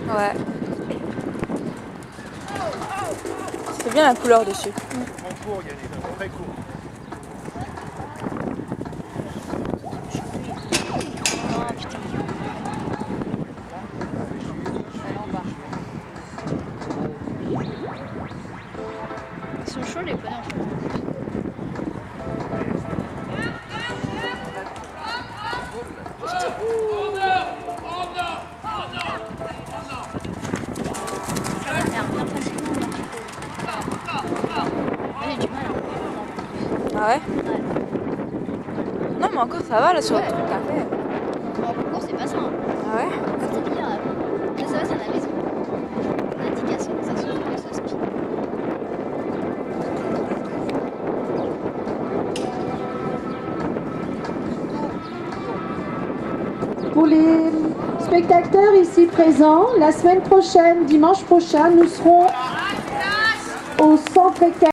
Ouais. C'est bien la couleur dessus. En cours, Yannick, très court. Oh putain. Ils sont chauds les poneys en fait. Ah ouais? Non mais encore ça va là sur le truc t'as fait. En concours c'est pas ça. Hein. Ah ouais? C'était pire. Là ça va, c'est à la maison. L'indication, ça s'ouvre que ça spin. Pour les spectateurs ici présents, la semaine prochaine, dimanche prochain, nous serons au centre équestre.